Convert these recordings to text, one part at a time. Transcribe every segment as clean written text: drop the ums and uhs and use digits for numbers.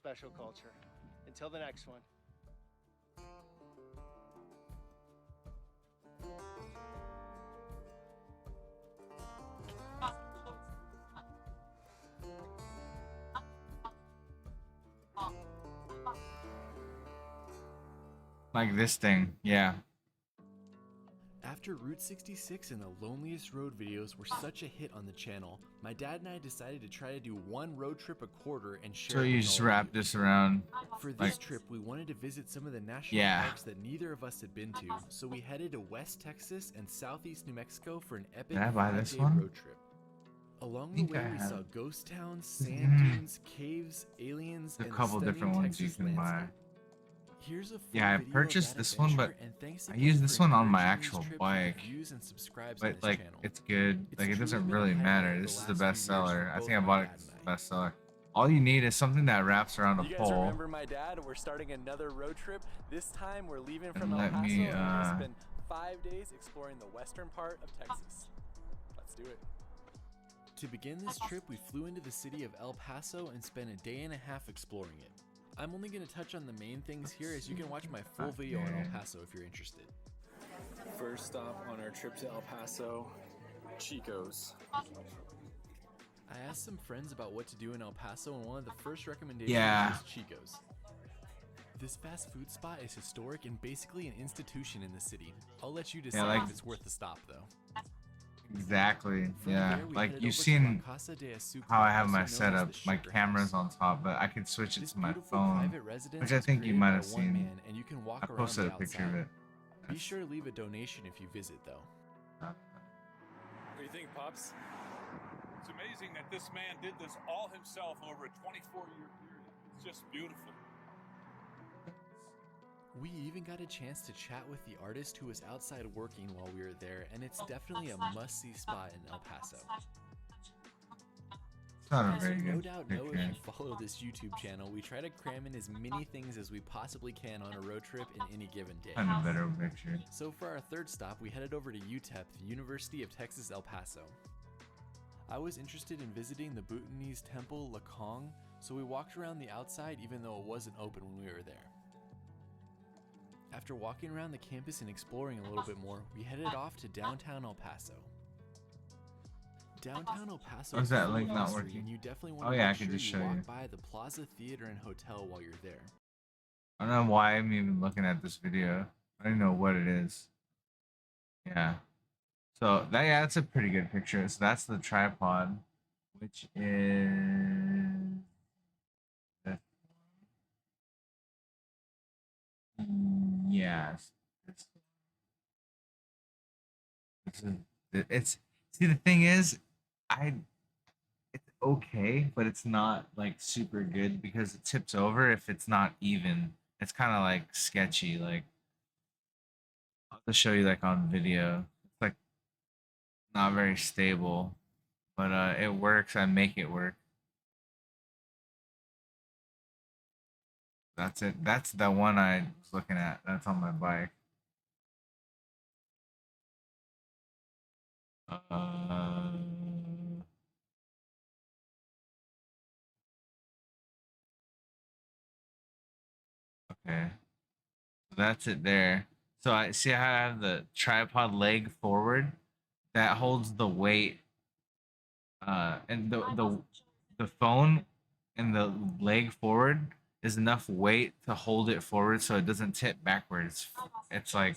special culture. Until the next one. Like this thing, yeah. After Route 66 and the Loneliest Road videos were such a hit on the channel, my dad and I decided to try to do one road trip a quarter and share So it you with just all of wrap you. this around. For this like, trip, we wanted to visit some of the national parks that neither of us had been to, so we headed to West Texas and Southeast New Mexico for an epic Did I buy this 5-day one? road trip. Along the way, we saw ghost towns, sand dunes, caves, aliens, There's and a couple the different stunning ones you Texas can buy. landscape. Here's a full Yeah, I video purchased of that this one, but adventure, and thanks I again use this for one on my encouraging these actual trips with bike. views and subscribes But on this like, channel. it's good. It's Like, it truly doesn't been a really highlight matter. of This the is the last few years bestseller. for I both think I my bought it dad 'cause and it's I. the bestseller. All you need is something that wraps around a You guys pole. remember my dad? We're starting another road trip. This time we're leaving from And El let Paso me, and we're gonna spend 5 days exploring the western part of Texas. Let's do it. To begin this trip, we flew into the city of El Paso and spent a day and a half exploring it. I'm only going to touch on the main things here, as you can watch my full video on El Paso if you're interested. First stop on our trip to El Paso, Chico's. I asked some friends about what to do in El Paso, and one of the first recommendations was Chico's. This fast food spot is historic and basically an institution in the city. I'll let you decide if it's worth the stop, though. Exactly. From Yeah. there, we Like, headed you've over to seen La Casa de Azúcar, how I have my also known as setup. the My Sugar camera's House. on top, but I can switch it This to my beautiful phone, private residence which I was think you created might by have one seen. man, and you can walk I around posted the a picture of outside. it. Be sure to leave a donation if you visit, though. What do you think, Pops? It's amazing that this man did this all himself over a 24-year period. It's just beautiful. We even got a chance to chat with the artist who was outside working while we were there, and it's definitely a must-see spot in El Paso. It's not a As very you no good doubt know if picture. you follow this YouTube channel, we try to cram in as many things as we possibly can on a road trip in any given day. Find a better picture. So for our third stop, we headed over to UTEP, the University of Texas El Paso. I was interested in visiting the Bhutanese temple Lakong, so we walked around the outside even though it wasn't open when we were there. After walking around the campus and exploring a little bit more, we headed off to downtown El Paso. Downtown El Paso is that full link of not history, working? and you definitely want Oh, to yeah, I make could sure just you show walk you. by the Plaza Theater and Hotel while you're there. I don't know why I'm even looking at this video. I don't know what it is. Yeah. So that's a pretty good picture. So that's the tripod, which is yes. It's see, the thing is, it's okay, but it's not like super good because it tips over if it's not even. It's kind of like sketchy. Like, I'll have to show you like on video. It's like not very stable, but it works. I make it work. That's it. That's the one I was looking at. That's on my bike. Okay. That's it there. So I see how I have the tripod leg forward that holds the weight, and the phone and the leg forward is enough weight to hold it forward so it doesn't tip backwards. It's like,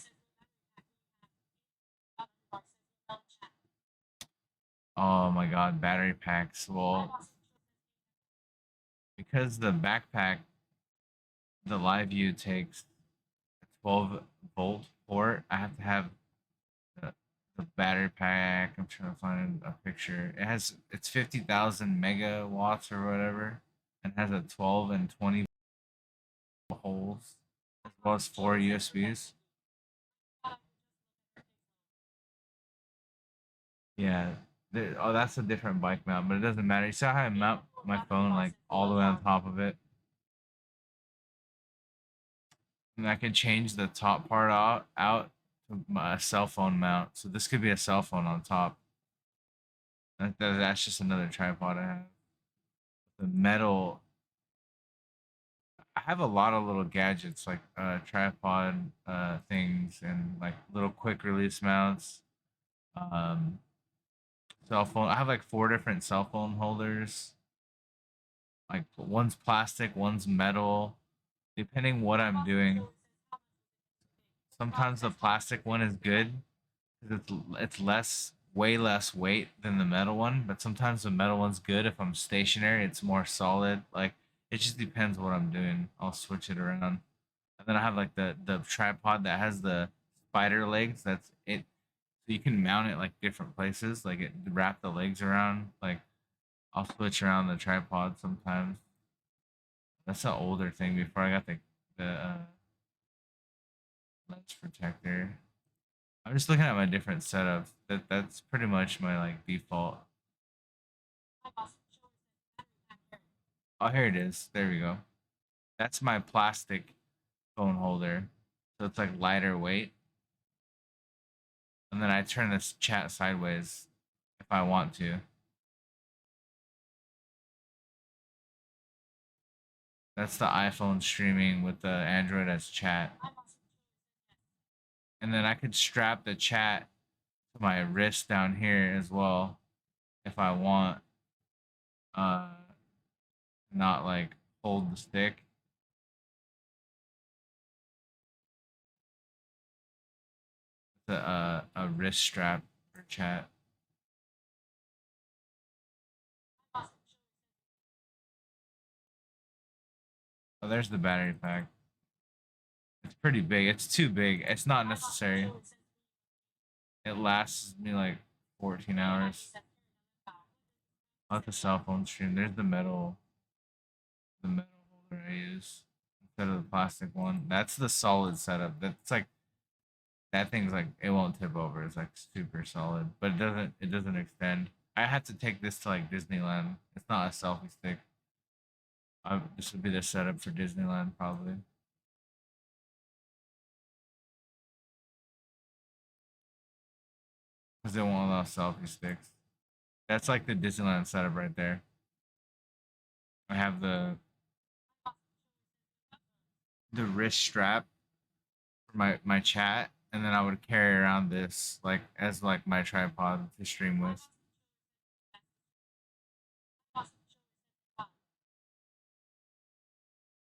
oh my god, battery packs. Well, because the backpack, the live view takes a 12-volt port, I have to have the battery pack. I'm trying to find a picture. It's 50,000 megawatts or whatever, and has a 12 and 20 holes as well as 4 USBs. Yeah, oh, that's a different bike mount, but it doesn't matter. You saw how I mount my phone like all the way on top of it, and I can change the top part out to my cell phone mount. So this could be a cell phone on top. That's just another tripod I have. The metal I have a lot of little gadgets like tripod things and like little quick release mounts. Um, cell phone. I have like 4 different cell phone holders. Like one's plastic, one's metal. Depending what I'm doing. Sometimes the plastic one is good because it's less way less weight than the metal one. But sometimes the metal one's good if I'm stationary. It's more solid. Like it just depends what I'm doing. I'll switch it around. And then I have like the tripod that has the spider legs. That's it. So you can mount it like different places. Like it wrap the legs around. Like I'll switch around the tripod sometimes. That's an older thing before I got the lens protector. I'm just looking at my different setups. That's pretty much my like default. Oh, here it is. There we go. That's my plastic phone holder. So it's like lighter weight. And then I turn this chat sideways if I want to. That's the iPhone streaming with the Android as chat. And then I could strap the chat to my wrist down here as well if I want. Uh, not like hold the stick. It's a wrist strap for chat. Oh, there's the battery pack. It's pretty big. It's too big. It's not necessary. It lasts me like 14 hours. Not the cell phone stream. There's the metal holder I use instead of the plastic one. That's the solid setup. That's like that thing's like it won't tip over. It's like super solid, but it doesn't extend. I had to take this to like Disneyland. It's not a selfie stick. This would be the setup for Disneyland probably because they won't allow selfie sticks. That's like the Disneyland setup right there. I have the wrist strap for my chat, and then I would carry around this like as like my tripod to stream with.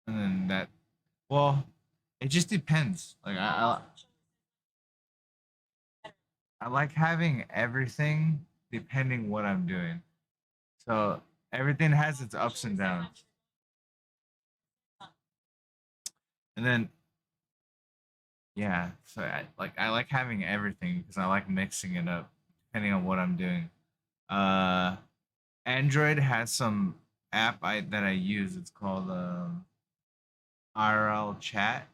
And then that, well, it just depends. Like I like having everything depending what I'm doing. So everything has its ups and downs. And then yeah, so I like having everything because I like mixing it up depending on what I'm doing. Uh Android has some app that I use. It's called IRL Chat.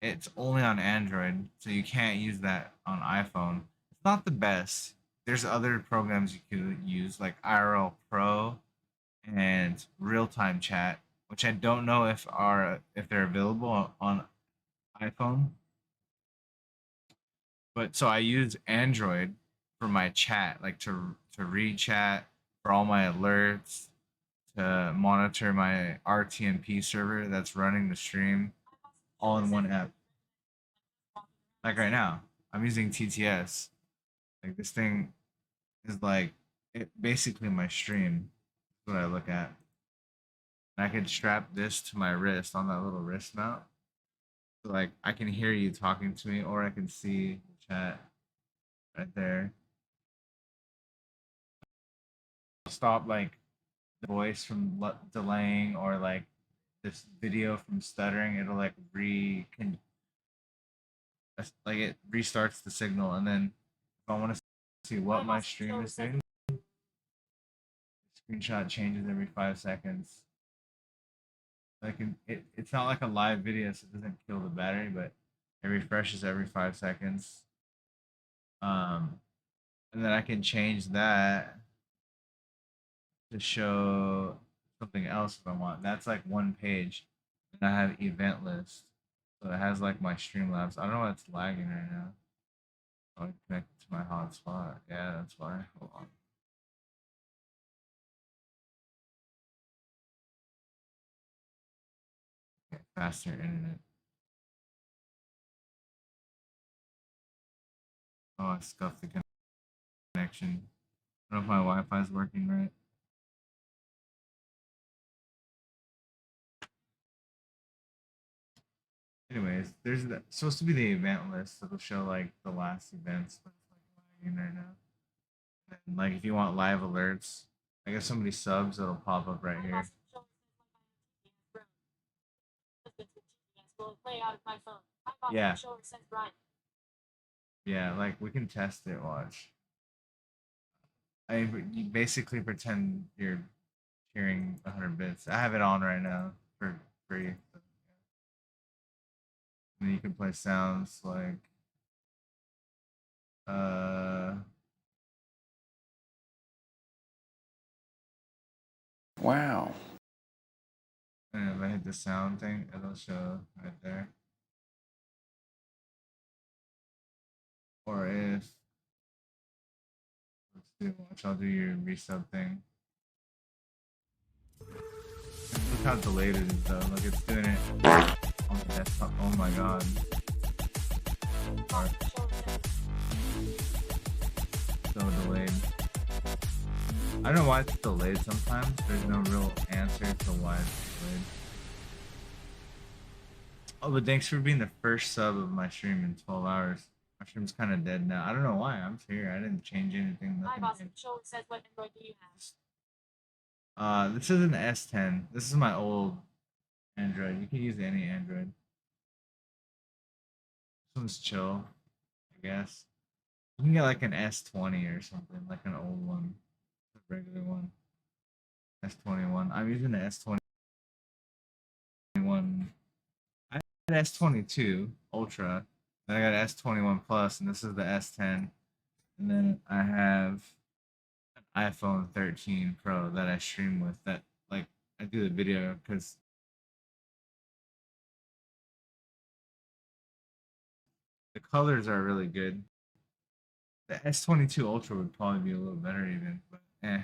It's only on Android, so you can't use that on iPhone. It's not the best. There's other programs you could use like IRL Pro and real time chat, which I don't know if they're available on iPhone. But so I use Android for my chat, like to read chat, for all my alerts, to monitor my RTMP server that's running the stream, all in one app. Like right now, I'm using TTS. Like this thing is like it basically my stream. That's what I look at. And I can strap this to my wrist on that little wrist mount. So like I can hear you talking to me, or I can see the chat right there. Stop like the voice from delaying, or like this video from stuttering. It'll like like it restarts the signal, and then if I want to see what my stream is doing, screenshot changes every 5 seconds. Like it's not like a live video, so it doesn't kill the battery, but it refreshes every 5 seconds. Um, and then I can change that to show something else if I want. That's like one page, and I have event list, so it has like my Streamlabs. I don't know why it's lagging right now. Oh, I connected to my hotspot. Yeah, that's why. Hold on. faster internet. Oh, I scuffed the connection. I don't know if my Wi-Fi is working right. Anyways, there's supposed to be the event list that'll show like the last events, but it's like lagging right now. And like if you want live alerts, I guess somebody subs, it'll pop up right here. Yeah. Yeah, like we can test it. Watch. You basically pretend you're hearing 100 bits. I have it on right now for free. And then you can play sounds like Wow. and if I hit the sound thing, it'll show right there. Or if let's do watch, I'll do your resub thing. Look how delayed it is though. Look, it's doing it on the desktop. Oh my god. So delayed. I don't know why it's delayed sometimes. There's no real answer to why it's delayed. Oh, but thanks for being the first sub of my stream in 12 hours. My stream's kind of dead now. I don't know why. I'm here. I didn't change anything. Hi, boss. Show says what Android do you have? This is an S10. This is my old Android. You can use any Android. This one's chill, I guess. You can get like an S20 or something, like an old one, a regular one. S21. I'm using the S21. I had S22 Ultra, then I got S21 Plus, and this is the S10. And then I have an iPhone 13 Pro that I stream with. That like I do the video because the colors are really good. The S22 Ultra would probably be a little better even, but eh.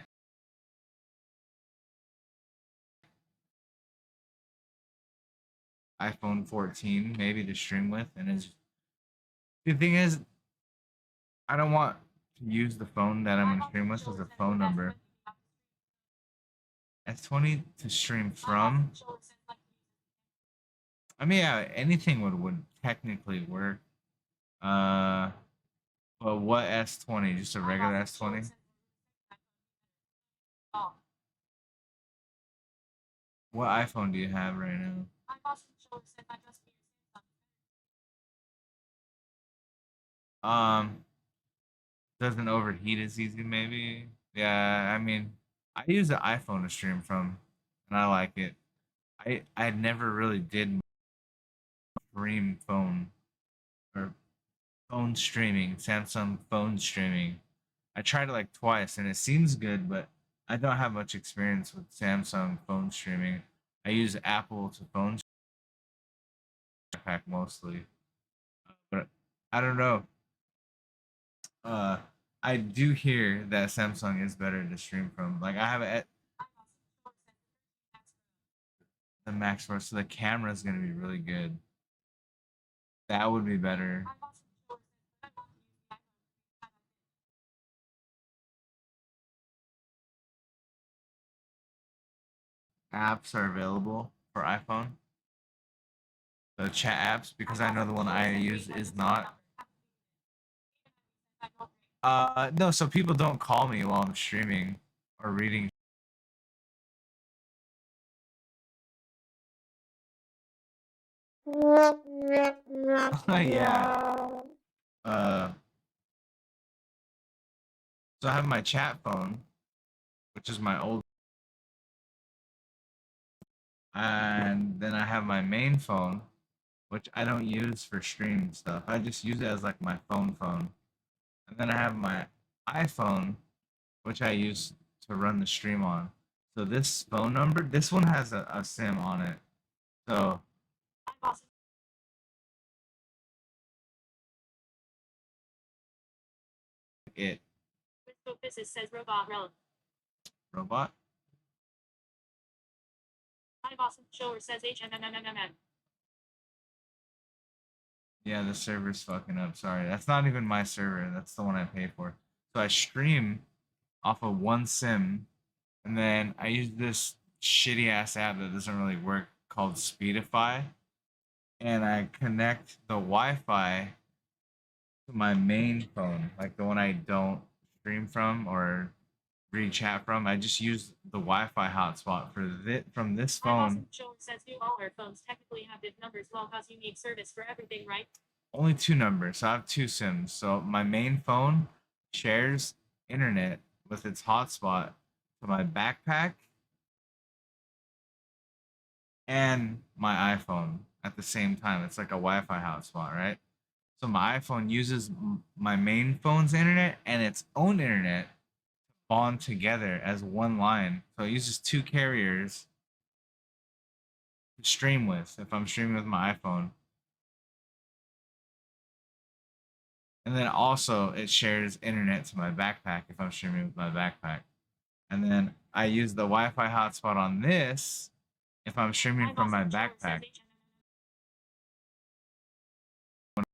iPhone 14 maybe to stream with, and it's the thing is, I don't want to use the phone that I'm gonna stream with as a phone number. S20 to stream from. I mean, yeah, anything would technically work. But what S20? Just a regular S20? What iPhone do you have right now? Doesn't overheat as easy, maybe. Yeah, I mean, I use the iPhone to stream from, and I like it. I never really did stream phone or phone streaming, Samsung phone streaming. I tried it like twice, and it seems good, but I don't have much experience with Samsung phone streaming. I use Apple to phone pack mostly, but I don't know. I do hear that Samsung is better to stream from. Like I have the Max Pro, so the camera is gonna be really good. That would be better. Apps are available for iPhone. The chat apps, because I know the one I use is not. No, so people don't call me while I'm streaming or reading. Yeah. So I have my chat phone, which is my old, and then I have my main phone, which I don't use for streaming stuff. I just use it as like my phone. And then I have my iPhone, which I use to run the stream on. So this phone number, this one has a SIM on it. So it Business says robot relevant. robot. Hi, boss. Shower says HMMMMM. Yeah, the server's fucking up. Sorry. That's not even my server. That's the one I pay for. So I stream off of one SIM, and then I use this shitty ass app that doesn't really work called Speedify, and I connect the Wi-Fi to my main phone, like the one I don't stream from or read chat from. I just use the Wi-Fi hotspot for from this phone. Joel says new all our phones technically have diff numbers well because you need service for everything, right? Only two numbers. So I have two SIMs. So my main phone shares internet with its hotspot to my backpack and my iPhone at the same time. It's like a Wi-Fi hotspot, right? So my iPhone uses my main phone's internet and its own internet to bond together as one line. So it uses two carriers to stream with if I'm streaming with my iPhone. And then also it shares internet to my backpack if I'm streaming with my backpack. And then I use the Wi-Fi hotspot on this if I'm streaming from my backpack. When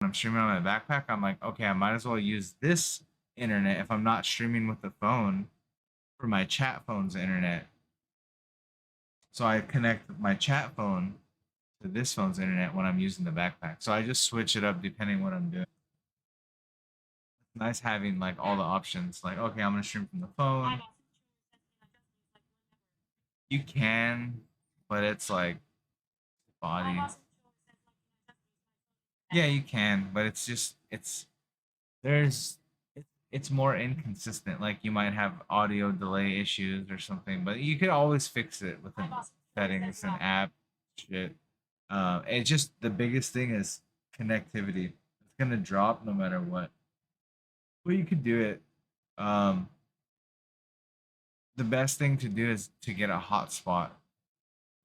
I'm streaming on my backpack, I'm like, okay, I might as well use this internet if I'm not streaming with the phone for my chat phone's internet. So I connect my chat phone to this phone's internet when I'm using the backpack. So I just switch it up depending what I'm doing. It's nice having like all the options. Like, okay, I'm gonna stream from the phone. You can, but it's like body. Yeah, you can, but it's just it's more inconsistent. Like you might have audio delay issues or something, but you could always fix it with the settings and app shit. It just the biggest thing is connectivity. It's gonna drop no matter what. But you could do it. Um, the best thing to do is to get a hotspot.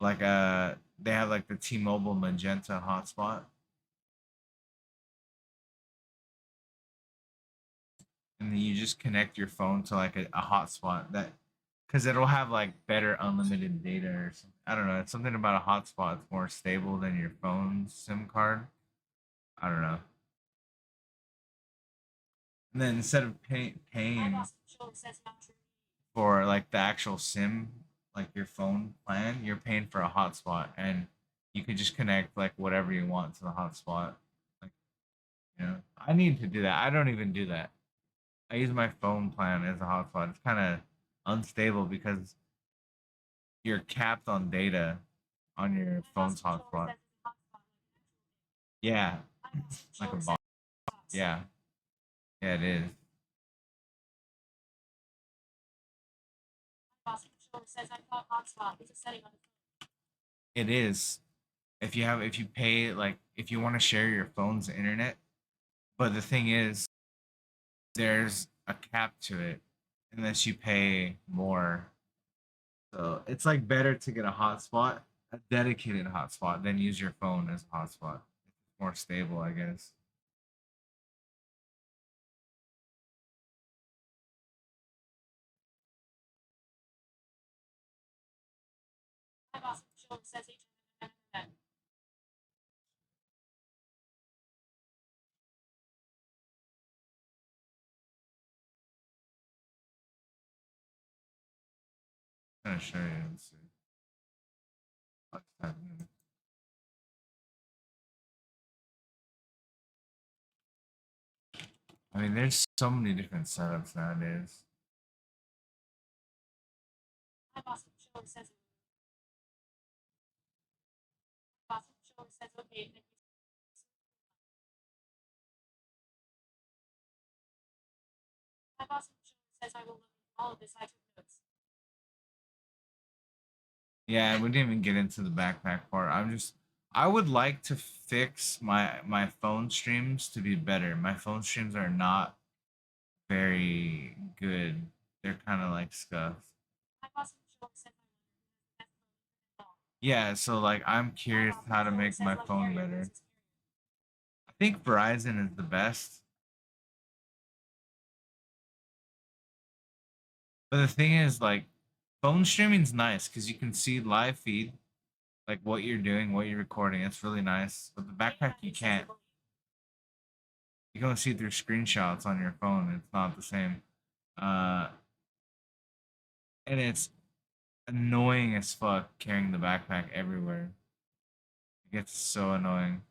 Like they have like the T-Mobile Magenta hotspot. And then you just connect your phone to like a hotspot that because it'll have like better unlimited data or something. I don't know. It's something about a hotspot. It's more stable than your phone's SIM card. I don't know. And then instead of paying for like the actual SIM, like your phone plan, you're paying for a hotspot, and you could just connect like whatever you want to the hotspot. Like, you know, I need to do that. I don't even do that. I use my phone plan as a hotspot. It's kind of unstable because you're capped on data on your phone's hotspot. Yeah, like a box. Yeah, yeah, it is. It is. If you pay like if you want to share your phone's internet, but the thing is, there's a cap to it unless you pay more. So it's like better to get a hotspot, a dedicated hotspot, than use your phone as a hotspot. It's more stable, I guess. I'm gonna show you. Let's see. Let's type in. I mean, there's so many different setups nowadays. Yeah, we didn't even get into the backpack part. I would like to fix my phone streams to be better. My phone streams are not very good. They're kind of like scuffed. Yeah, so like I'm curious how to make my phone better. I think Verizon is the best. But the thing is like phone streaming's nice cuz you can see live feed like what you're doing, what you're recording. It's really nice. But the backpack you can't. You can only see through screenshots on your phone. It's not the same. Uh, and it's annoying as fuck carrying the backpack everywhere. It gets so annoying.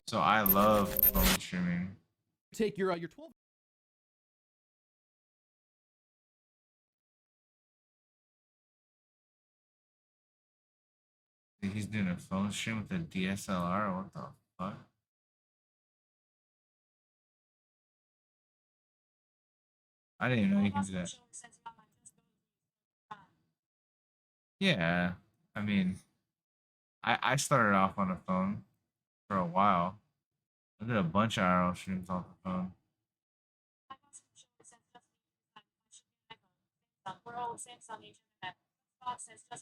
So I love phone streaming. Take your 12. He's doing a phone stream with a DSLR. What the fuck? I didn't even know you can do that. Yeah, I mean, I started off on a phone for a while. I did a bunch of IRL streams off the phone.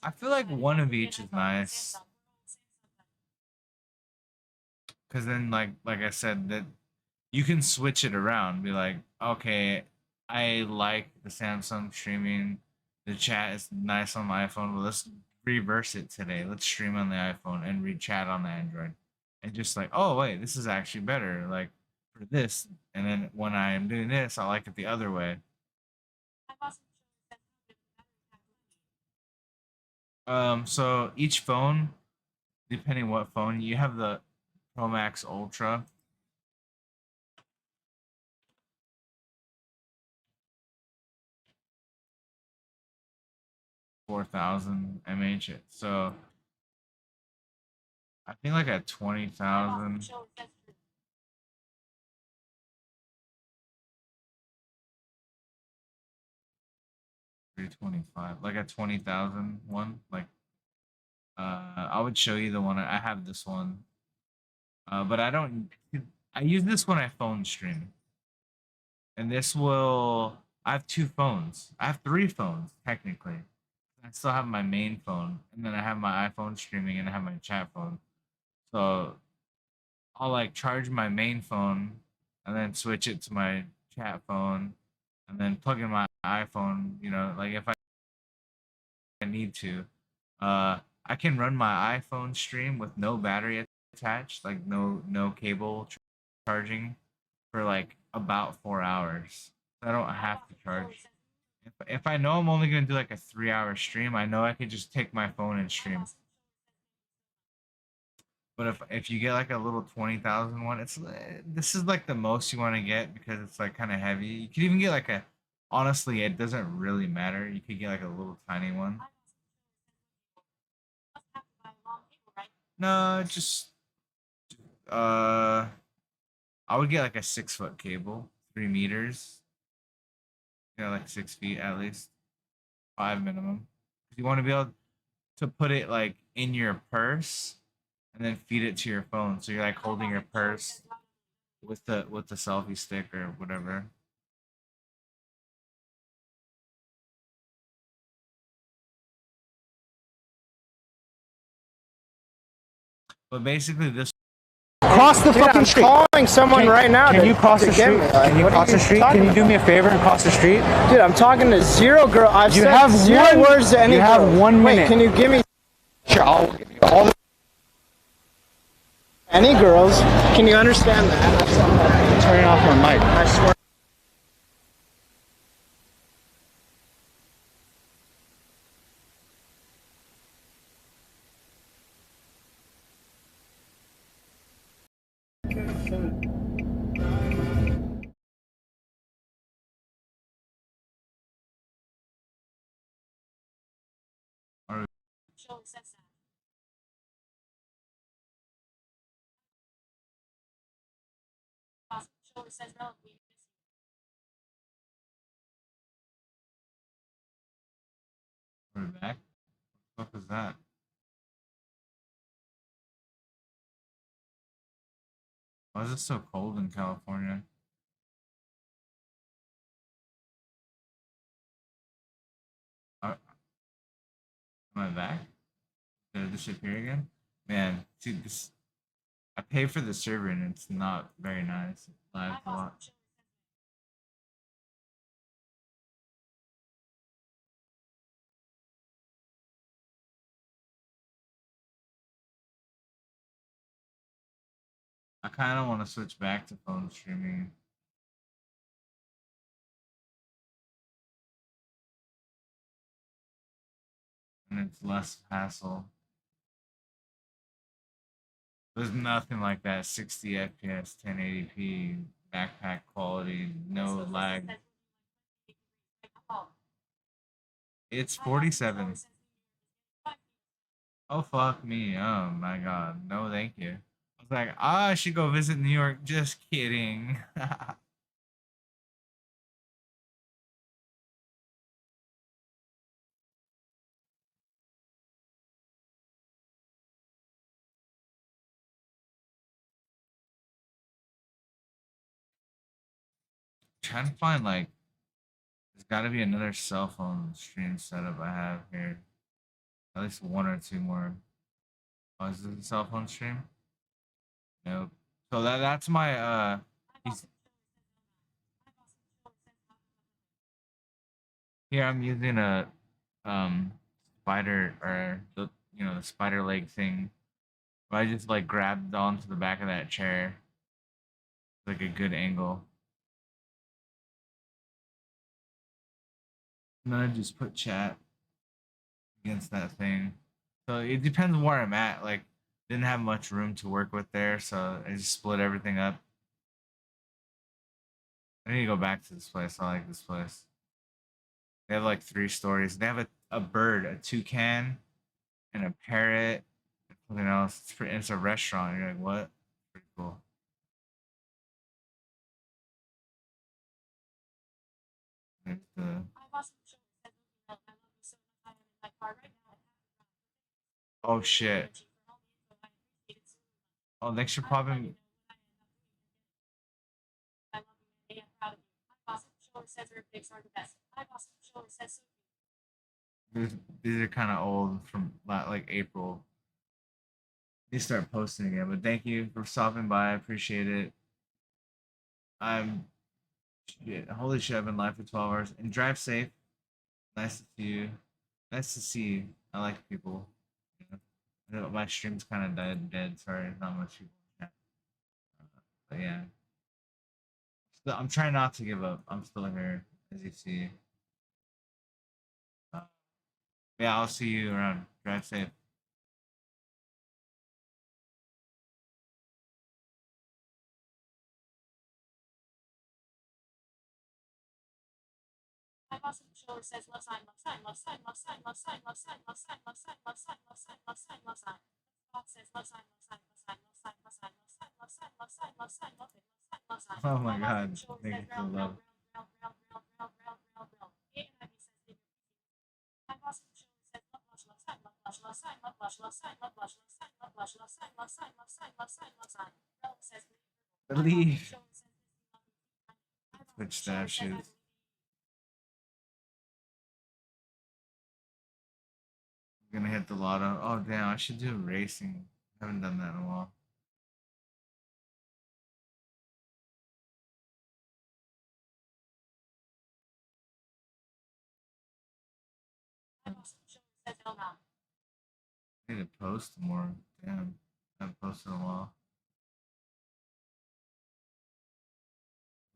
I feel like one of each is nice. Cause then like I said, that you can switch it around. Be like, okay, I like the Samsung streaming. The chat is nice on my iPhone, but let's reverse it today. Let's stream on the iPhone and read chat on the Android. And just like, oh wait, this is actually better. Like for this. And then when I am doing this, I like it the other way. So each phone, depending what phone, you have the Pro Max Ultra. $4,000 mAh. So I think like at 20,000. 325. Like at 20,000 one. Like I would show you the one. I have this one. But I don't. I use this when I phone stream. And this will. I have two phones. I have three phones technically. I still have my main phone, and then I have my iPhone streaming, and I have my chat phone. So I'll like charge my main phone, and then switch it to my chat phone, and then plug in my iPhone. You know, like if I need to. I can run my iPhone stream with no battery attached, like no cable charging, for like about 4 hours. I don't have to charge. If I know I'm only gonna do like a 3 hour stream, I know I can just take my phone and stream. But if you get like a little 20,000 one, it's this is like the most you want to get because it's like kind of heavy. You could even get like a. Honestly, it doesn't really matter. You could get like a little tiny one. No, just I would get like a 6 foot cable, 3 meters. You know, like 6 feet at least, 5 minimum. You want to be able to put it like in your purse and then feed it to your phone. So you're like holding your purse with the selfie stick or whatever. But basically, this Cross the fucking street. I'm calling someone right now. Can you cross the street? Can you cross the street? Can you do me a favor and cross the street? Dude, I'm talking to zero girl. I've You said have zero words to any You girl. have 1 minute. Wait, can you give me Sure, I'll give you all the. any girls? Can you understand that? Turning off my mic. I swear. we're back. What the fuck is that? Why is it so cold in California? Am I back? Did it disappear again? Man, see this. I pay for the server and it's not very nice. It lags a lot. kind of want to switch back to phone streaming. And it's less hassle. There's nothing like that 60 FPS, 1080p, backpack quality, no lag. It's 47. Oh, fuck me. Oh, my God. No, thank you. I was like, I should go visit New York. Just kidding. Trying to find, like, there's got to be another cell phone stream setup I have here. At least one or two more. Oh, is this a cell phone stream? Nope. So that's my here I'm using a spider or the the spider leg thing. I just like grabbed onto the back of that chair. Like a good angle. And then I just put chat against that thing. So it depends where I'm at. Like didn't have much room to work with there, so I just split everything up. I need to go back to this place. I like this place. They have like 3 stories. They have a bird, a toucan, and a parrot, and something else. It's a restaurant. You're like, what? Pretty cool. There's the... Oh shit. Oh, thanks for popping. These are kind of old from like April. They start posting again, but thank you for stopping by. I appreciate it. I'm shit. Holy shit! I've been live for 12 hours and drive safe. Nice to see you. Nice to see you. I like people. I know my stream's kind of dead. Sorry, not much people. But yeah, I'm trying not to give up. I'm still here, as you see. Uh, yeah, I'll see you around. Drive safe. My boss on the shoulder says love sign, love sign, love sign, love sign, love sign, love sign, love sign, love sign, love sign, love sign, love sign, love sign. Boss says love sign, love sign, love sign, love sign, love sign, love sign, love sign, love sign, love sign, love sign, love sign. Oh my god, thank you for the love. My boss on the shoulder says love blush, love sign, love blush, love sign, love blush, love sign, love blush, love sign, love blush, love sign, love sign, love sign, love sign, love sign. Says Believe. Twitch staff shoes. I'm gonna hit the lotto. Oh damn, I should do racing. I haven't done that in a while. I need to post more. Damn, I haven't posted in a while.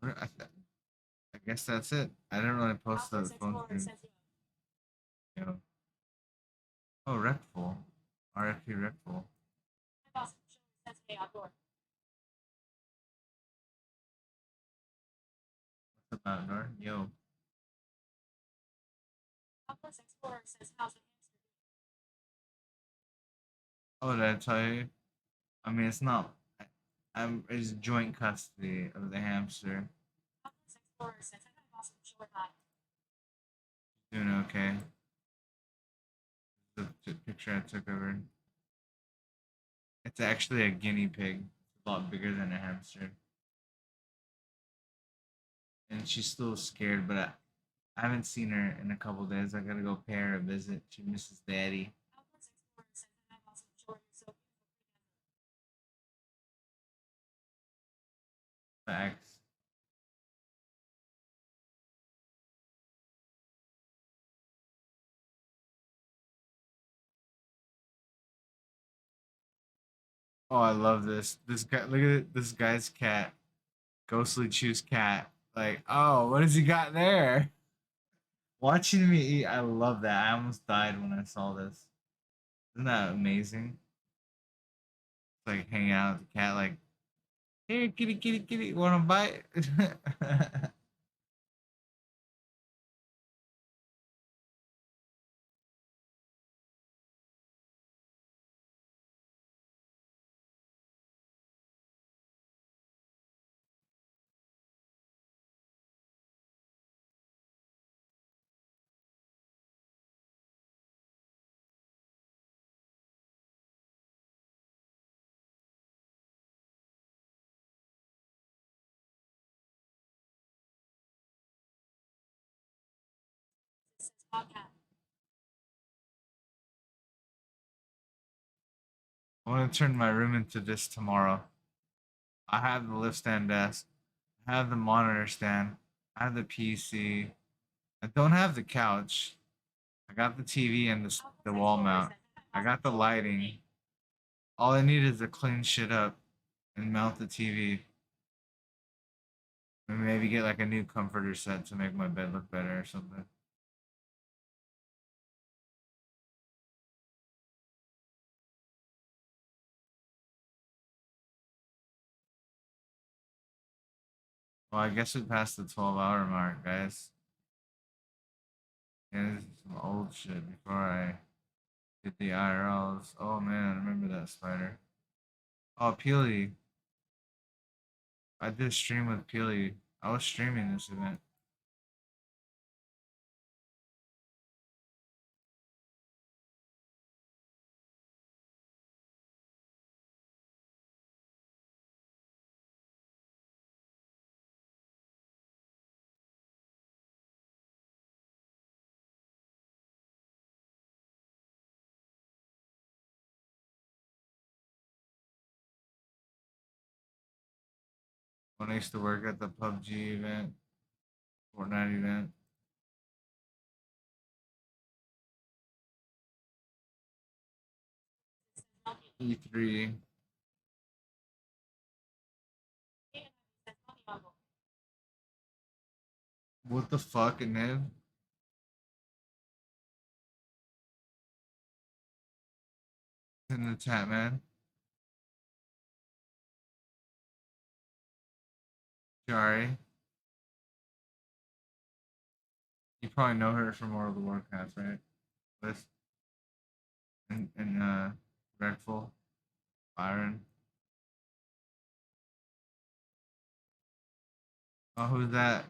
I guess that's it. I didn't really post the phone screen. Yeah. Oh, Rectful. RFP Rectful. What's up, Outdoor? Yo. Oh, did I tell you? I mean, it's not. It's joint custody of the hamster. Doing okay. The picture I took of her. It's actually a guinea pig. It's a lot bigger than a hamster. And she's still scared, but I haven't seen her in a couple days. I gotta go pay her a visit. She misses daddy. Facts. Oh, I love this. This guy, look at it. This guy's cat. Ghostly Chew's cat. Like, oh, what has he got there? Watching me eat, I love that. I almost died when I saw this. Isn't that amazing? It's like hanging out with the cat, like, here, kitty, kitty, kitty, wanna bite? Podcast. I want to turn my room into this tomorrow. I have the lift stand desk. I have the monitor stand. I have the PC. I don't have the couch. I got the TV and the wall mount. I got the lighting. All I need is to clean shit up and mount the TV. And maybe get like a new comforter set to make my bed look better or something. Well, I guess we passed the 12-hour mark, guys. Yeah, this is some old shit before I did the IRLs. Oh man, I remember that spider. Oh, Peely. I did a stream with Peely. I was streaming this event. When I used to work at the PUBG event, Fortnite event. E3. What the fuck, Nib? In the chat, man. Jari. You probably know her from World of Warcraft, right? Liz and Redful, Byron. Oh, who's that?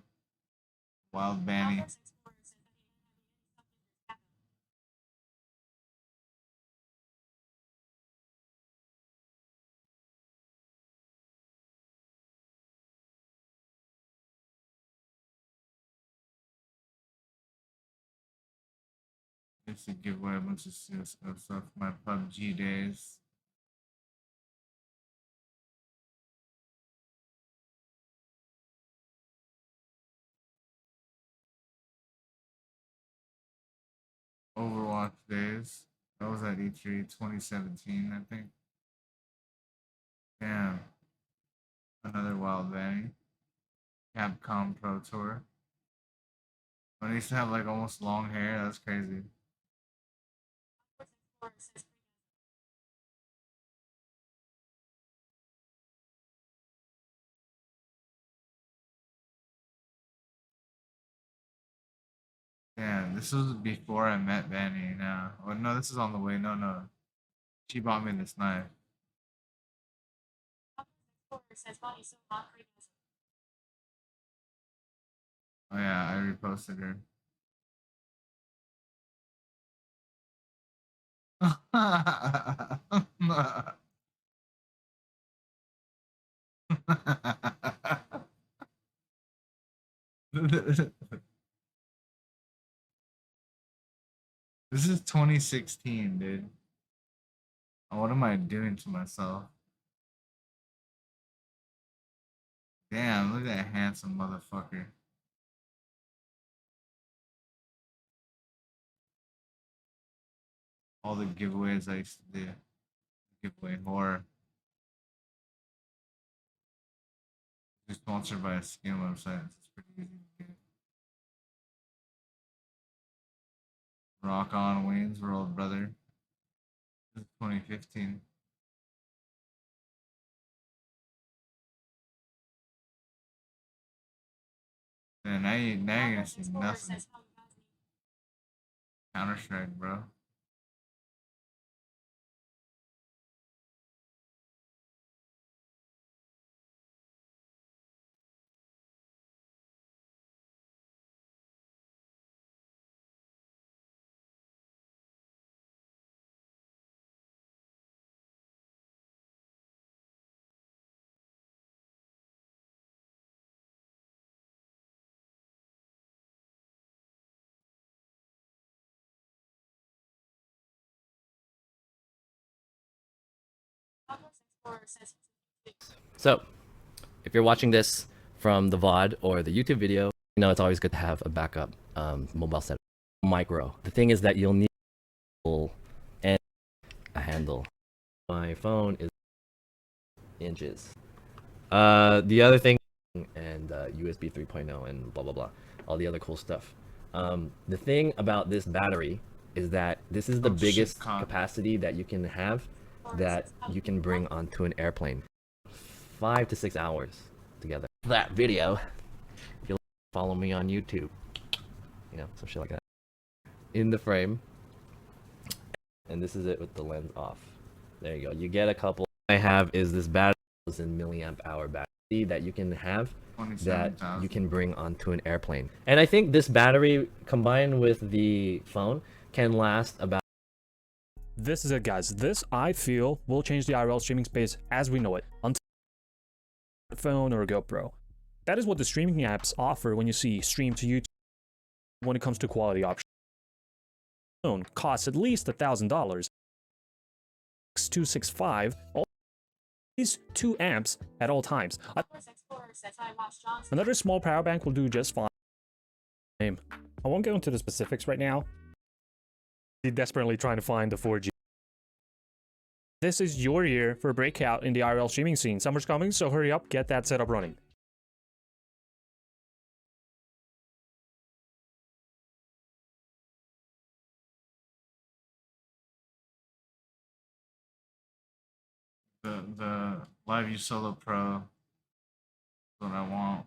Wild Banny. Used to give away a bunch of CS:GO stuff my PUBG days. Overwatch days. That was at E3 2017, I think. Damn. Another Wild Banny. Capcom Pro Tour. When I used to have like almost long hair, that's crazy. Damn, this was before I met Banny now. Oh, no, this is on the way. No, no. She bought me this knife. Oh yeah, I reposted her. This is 2016, dude. Oh, what am I doing to myself? Damn, look at that handsome motherfucker. All the giveaways I used to do. Giveaway horror. It's sponsored by a skin website. It's pretty easy to get. Rock on Wayne's World, brother. This is 2015. And now you're gonna see nothing. Counter Strike, bro. So, if you're watching this from the VOD or the YouTube video, you know it's always good to have a backup mobile setup. Micro. The thing is that you'll need and a handle. My phone is inches. The other thing and USB 3.0 and blah blah blah, all the other cool stuff. The thing about this battery is that this is the biggest capacity that you can have that you can bring onto an airplane. 5 to 6 hours together. That video, if you'll follow me on YouTube, you know, some shit like that. In the frame, and this is it with the lens off. There you go. You get a couple. I have is this battery in milliamp hour battery that you can have that you can bring onto an airplane. And I think this battery combined with the phone can last about. This is it, guys. This, I feel, will change the IRL streaming space as we know it. Until phone or a GoPro. That is what the streaming apps offer when you see stream to YouTube when it comes to quality options. Phone costs at least $1,000. 265, all these 2 amps at all times. Another small power bank will do just fine. I won't go into the specifics right now. I'm desperately trying to find the 4G. This is your year for a breakout in the IRL streaming scene. Summer's coming, so hurry up, get that setup running. The LiveView Solo Pro is what I want.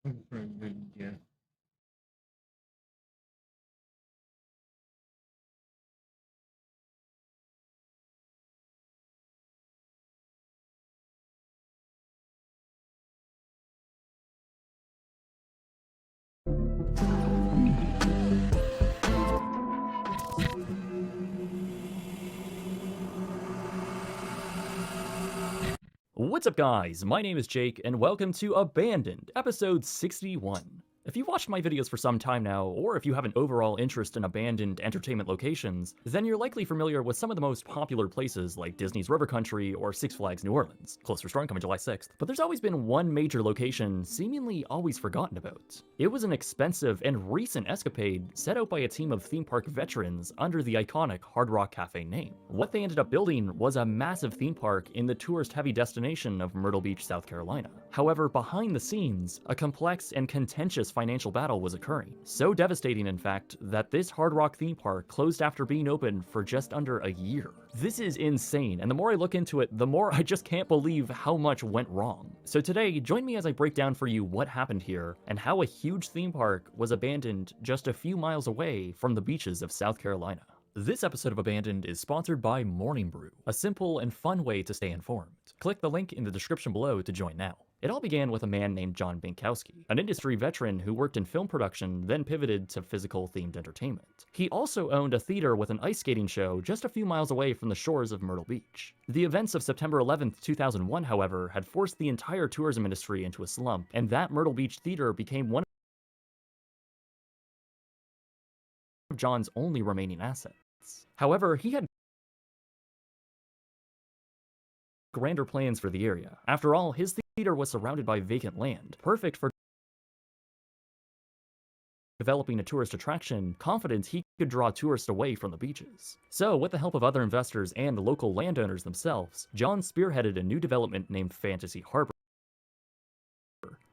Yeah. What's up, guys? My name is Jake, and welcome to Abandoned, episode 61. If you've watched my videos for some time now, or if you have an overall interest in abandoned entertainment locations, then you're likely familiar with some of the most popular places like Disney's River Country or Six Flags New Orleans, close for strong coming July 6th. But there's always been one major location seemingly always forgotten about. It was an expensive and recent escapade set out by a team of theme park veterans under the iconic Hard Rock Cafe name. What they ended up building was a massive theme park in the tourist-heavy destination of Myrtle Beach, South Carolina. However, behind the scenes, a complex and contentious financial battle was occurring. So devastating, in fact, that this Hard Rock theme park closed after being open for just under a year. This is insane, and the more I look into it, the more I just can't believe how much went wrong. So today, join me as I break down for you what happened here, and how a huge theme park was abandoned just a few miles away from the beaches of South Carolina. This episode of Abandoned is sponsored by Morning Brew, a simple and fun way to stay informed. Click the link in the description below to join now. It all began with a man named John Binkowski, an industry veteran who worked in film production, then pivoted to physical-themed entertainment. He also owned a theater with an ice skating show just a few miles away from the shores of Myrtle Beach. The events of September 11th, 2001, however, had forced the entire tourism industry into a slump, and that Myrtle Beach theater became one of John's only remaining assets. However, he had grander plans for the area. After all, his theater was surrounded by vacant land, perfect for developing a tourist attraction, confident he could draw tourists away from the beaches. So, with the help of other investors and local landowners themselves, John spearheaded a new development named Fantasy Harbor,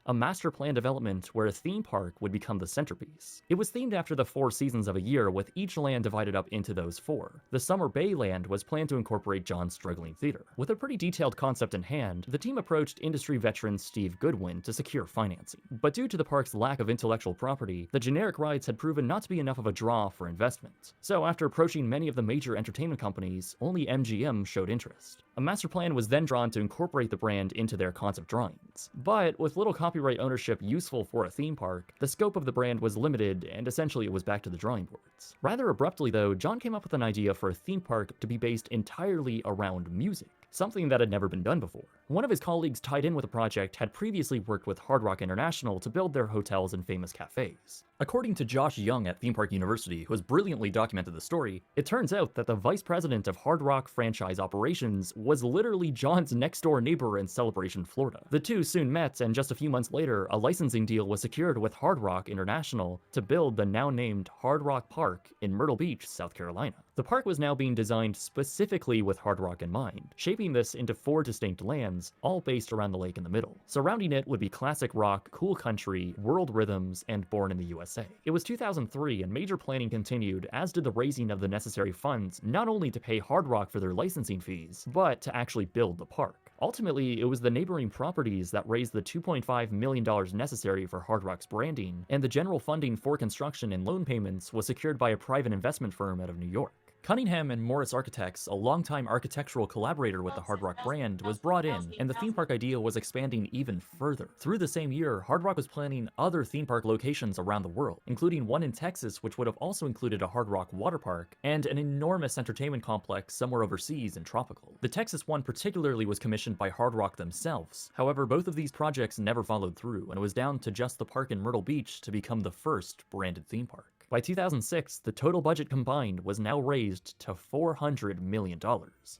a master plan development where a theme park would become the centerpiece. It was themed after the 4 seasons of a year, with each land divided up into those 4. The Summer Bay land was planned to incorporate John's struggling theater. With a pretty detailed concept in hand, the team approached industry veteran Steve Goodwin to secure financing. But due to the park's lack of intellectual property, the generic rides had proven not to be enough of a draw for investment. So after approaching many of the major entertainment companies, only MGM showed interest. A master plan was then drawn to incorporate the brand into their concept drawings. But with little copyright ownership useful for a theme park, the scope of the brand was limited, and essentially it was back to the drawing boards. Rather abruptly though, John came up with an idea for a theme park to be based entirely around music, something that had never been done before. One of his colleagues tied in with the project had previously worked with Hard Rock International to build their hotels and famous cafes. According to Josh Young at Theme Park University, who has brilliantly documented the story, it turns out that the vice president of Hard Rock franchise operations was literally John's next-door neighbor in Celebration, Florida. The two soon met, and just a few months later, a licensing deal was secured with Hard Rock International to build the now-named Hard Rock Park in Myrtle Beach, South Carolina. The park was now being designed specifically with Hard Rock in mind, shaping this into 4 distinct lands, all based around the lake in the middle. Surrounding it would be classic rock, cool country, world rhythms, and Born in the USA. It was 2003, and major planning continued, as did the raising of the necessary funds, not only to pay Hard Rock for their licensing fees, but to actually build the park. Ultimately, it was the neighboring properties that raised the $2.5 million necessary for Hard Rock's branding, and the general funding for construction and loan payments was secured by a private investment firm out of New York. Cunningham and Morris Architects, a longtime architectural collaborator with the Hard Rock brand, was brought in, and the theme park idea was expanding even further. Through the same year, Hard Rock was planning other theme park locations around the world, including one in Texas, which would have also included a Hard Rock water park, and an enormous entertainment complex somewhere overseas and tropical. The Texas one particularly was commissioned by Hard Rock themselves. However, both of these projects never followed through, and it was down to just the park in Myrtle Beach to become the first branded theme park. By 2006, the total budget combined was now raised to $400 million,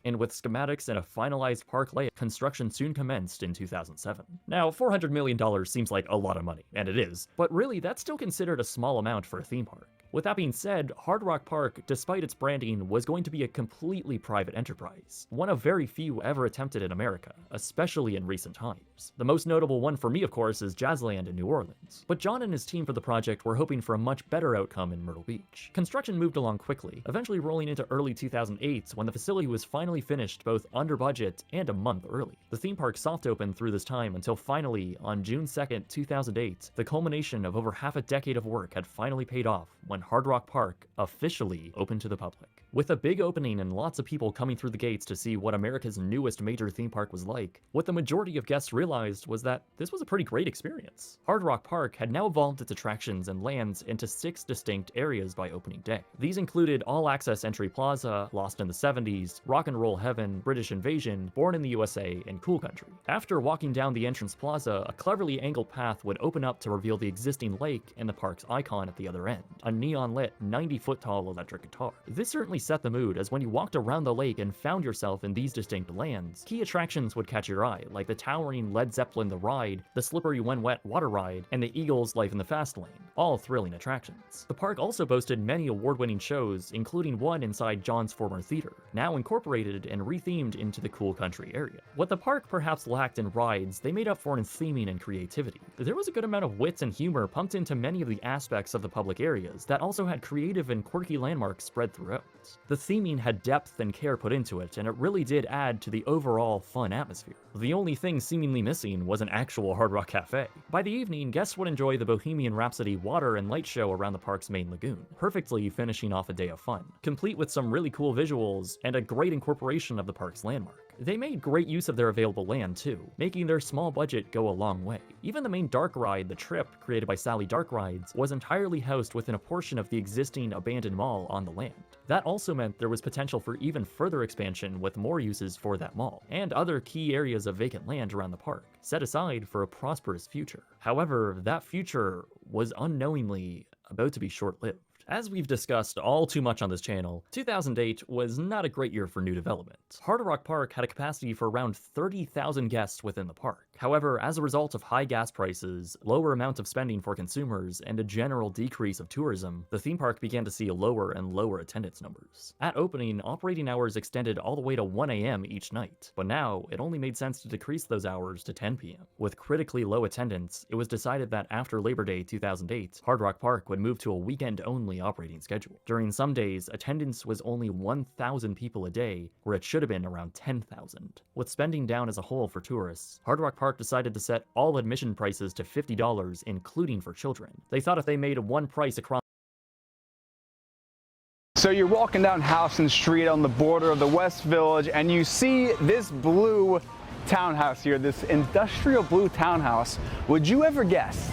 and with schematics and a finalized park layout, construction soon commenced in 2007. Now, $400 million seems like a lot of money, and it is, but really that's still considered a small amount for a theme park. With that being said, Hard Rock Park, despite its branding, was going to be a completely private enterprise, one of very few ever attempted in America, especially in recent times. The most notable one for me, of course, is Jazzland in New Orleans. But John and his team for the project were hoping for a much better outcome in Myrtle Beach. Construction moved along quickly, eventually rolling into early 2008 when the facility was finally finished both under budget and a month early. The theme park soft opened through this time until finally, on June 2nd, 2008, the culmination of over half a decade of work had finally paid off when Hard Rock Park officially opened to the public. With a big opening and lots of people coming through the gates to see what America's newest major theme park was like, what the majority of guests realized was that this was a pretty great experience. Hard Rock Park had now evolved its attractions and lands into 6 distinct areas by opening day. These included All Access Entry Plaza, Lost in the 70s, Rock and Roll Heaven, British Invasion, Born in the USA, and Cool Country. After walking down the entrance plaza, a cleverly angled path would open up to reveal the existing lake and the park's icon at the other end, a neon-lit 90-foot-tall electric guitar. This certainly set the mood, as when you walked around the lake and found yourself in these distinct lands, key attractions would catch your eye, like the towering Led Zeppelin The Ride, the slippery When Wet water ride, and the Eagles Life in the Fast Lane, all thrilling attractions. The park also boasted many award-winning shows, including one inside John's former theater, now incorporated and rethemed into the Cool Country area. What the park perhaps lacked in rides, they made up for in theming and creativity. There was a good amount of wit and humor pumped into many of the aspects of the public areas that also had creative and quirky landmarks spread throughout. The theming had depth and care put into it, and it really did add to the overall fun atmosphere. The only thing seemingly missing was an actual Hard Rock Cafe. By the evening, guests would enjoy the Bohemian Rhapsody water and light show around the park's main lagoon, perfectly finishing off a day of fun, complete with some really cool visuals and a great incorporation of the park's landmark. They made great use of their available land too, making their small budget go a long way. Even the main dark ride, The Trip, created by Sally Dark Rides, was entirely housed within a portion of the existing abandoned mall on the land. That also meant there was potential for even further expansion with more uses for that mall, and other key areas of vacant land around the park, set aside for a prosperous future. However, that future was unknowingly about to be short-lived. As we've discussed all too much on this channel, 2008 was not a great year for new development. Hard Rock Park had a capacity for around 30,000 guests within the park. However, as a result of high gas prices, lower amount of spending for consumers, and a general decrease of tourism, the theme park began to see lower and lower attendance numbers. At opening, operating hours extended all the way to 1 a.m. each night, but now it only made sense to decrease those hours to 10 p.m. With critically low attendance, it was decided that after Labor Day 2008, Hard Rock Park would move to a weekend-only operating schedule. During some days, attendance was only 1,000 people a day, where it should have been around 10,000. With spending down as a whole for tourists, Hard Rock Park decided to set all admission prices to $50, including for children. They thought if they made one price across. So you're walking down Houston Street on the border of the West Village, and you see this blue townhouse here, this industrial blue townhouse. Would you ever guess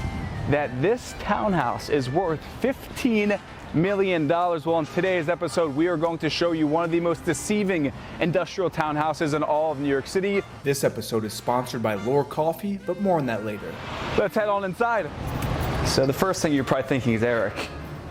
that this townhouse is worth $15 million? Well, in today's episode, we are going to show you one of the most deceiving industrial townhouses in all of New York City. This episode is sponsored by Lore Coffee, but more on that later. Let's head on inside. So the first thing you're probably thinking is, Eric,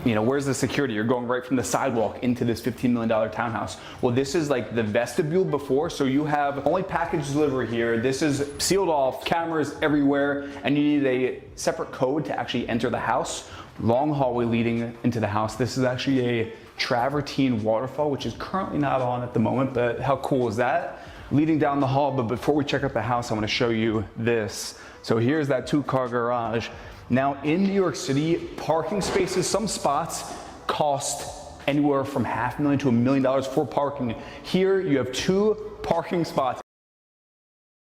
you know, where's the security? You're going right from the sidewalk into this $15 million townhouse. Well, this is like the vestibule before, so you have only package delivery here. This is sealed off, cameras everywhere, and you need a separate code to actually enter the house. Long hallway leading into the house. This is actually a travertine waterfall, which is currently not on at the moment, but how cool is that? Leading down the hall, but before we check out the house, I want to show you this. So here's that 2-car garage. Now in New York City, parking spaces, some spots cost anywhere from $500,000 to $1 million for parking. Here you have 2 parking spots.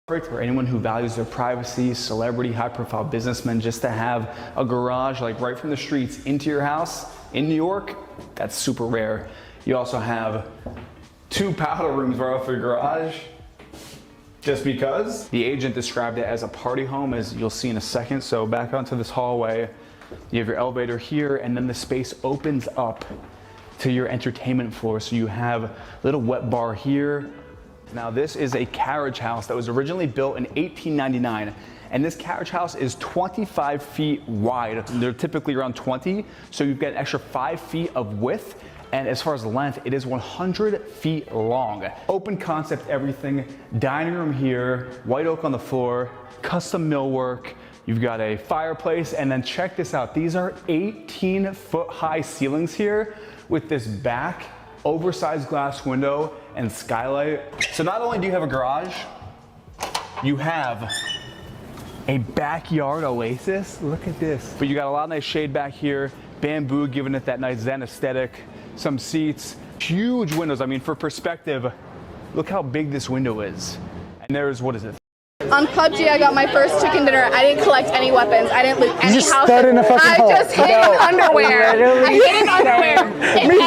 For anyone who values their privacy, celebrity, high-profile businessmen, just to have a garage like right from the streets into your house in New York, that's super rare. You also have 2 powder rooms right off your garage, just because. The agent described it as a party home, as you'll see in a second. So back onto this hallway, you have your elevator here, and then the space opens up to your entertainment floor. So you have a little wet bar here. Now this is a carriage house that was originally built in 1899, and this carriage house is 25 feet wide. They're typically around 20, so you've got an extra 5 feet of width, and as far as length, it is 100 feet long. Open concept everything, dining room here, white oak on the floor, custom millwork, You've got a fireplace, and then check this out. These are 18-foot high ceilings here with this back oversized glass window and skylight. So not only do you have a garage, you have a backyard oasis. Look at this. But you got a lot of nice shade back here, bamboo giving it that nice Zen aesthetic, some seats, huge windows. I mean, for perspective, look how big this window is. And there's, what is it? On PUBG, I got my first chicken dinner. I didn't collect any weapons. I didn't loot any houses. I just hid in underwear. I hid in underwear. Me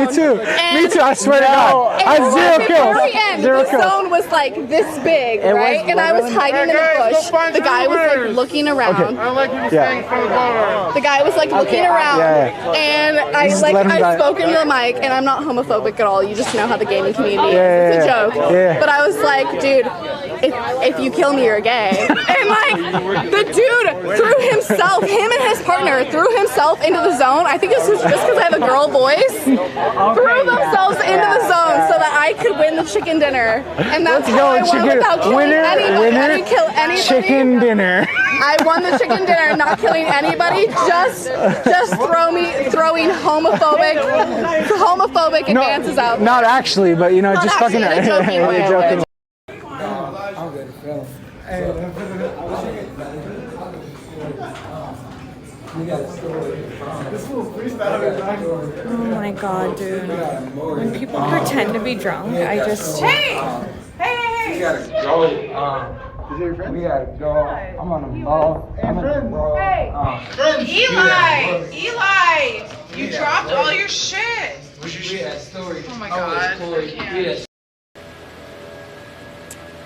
too. Me too. I swear to God. I had 0 kills. The zone was like this big, right? And I was hiding in the bush. The guy was like looking around. The guy was like looking around. And I spoke into the mic, and I'm not homophobic at all. You just know how the gaming community is. It's a joke. But I was like, dude, if you kill me, you're gay. And like, the dude threw himself, him and his partner, threw himself into the zone. I think this was just because I have a girl voice. Threw themselves into the zone so that I could win the chicken dinner. And that's how I won without killing anybody. I didn't kill anybody. Chicken dinner. I won the chicken dinner, not killing anybody, just throwing homophobic advances out. Not actually, but you know, just fucking joking. Oh my god, dude. When people pretend to be drunk, I just... Hey! We gotta go. We gotta go. I'm on the ball. I'm on the ball. Eli! You dropped all your shit! Oh my god.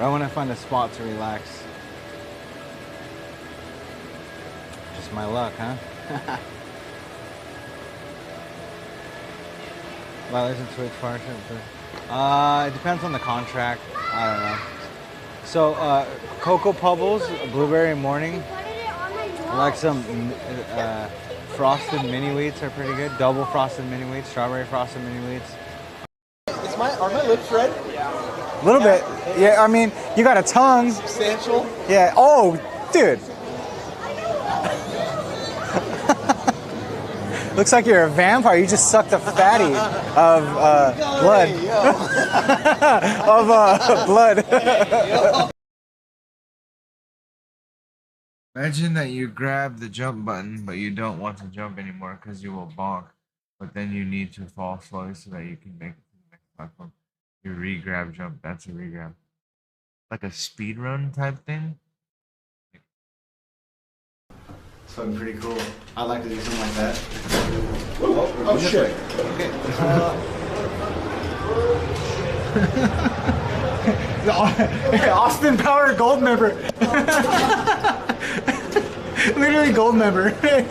Right when I find a spot to relax. Just my luck, huh? Violation Twitch partnership. It depends on the contract. I don't know. So, Cocoa Pebbles, Blueberry Morning. I like some frosted mini wheats are pretty good. Double frosted mini wheats, strawberry frosted mini wheats. Are my lips red? A little bit. Yeah, I mean, you got a tongue. Substantial? Yeah. Oh, dude. Looks like you're a vampire. You just sucked the fatty of blood. Blood. Imagine that you grab the jump button, but you don't want to jump anymore because you will bonk. But then you need to fall slowly so that you can make it to the next platform. You re-grab jump. That's a re-grab. Like a speed run type thing. It's fucking pretty cool. I'd like to do something like that. Oh shit. Okay. Austin Power gold member. Literally gold member. There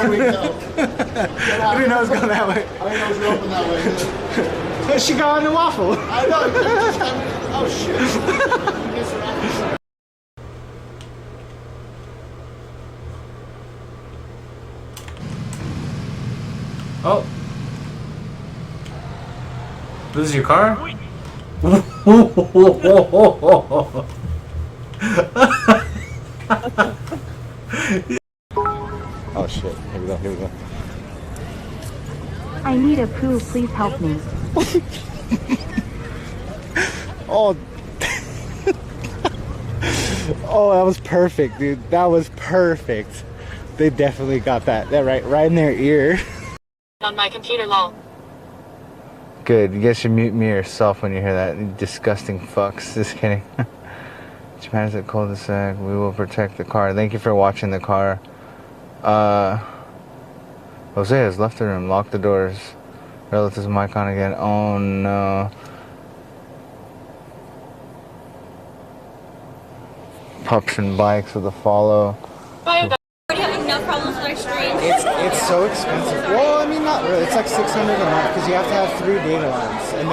we go. I didn't know it was going that way. I didn't know it was open that way. She got on the waffle. I know. Oh shit. Oh. This is your car? Oh shit. Here we go. I need a poo, please help me. Oh. Oh, that was perfect, dude. That was perfect. They definitely got that right in their ear. On my computer, lol. Good. You guys should mute me yourself when you hear that. You disgusting fucks. Just kidding. Japan's at cul-de-sac. We will protect the car. Thank you for watching the car. Jose has left the room. Lock the doors. Relatives mic on again. Oh no. Pups and bikes with a follow. It's so expensive. Well, I mean, not really. It's like $600 a month because you have to have 3 data lines, and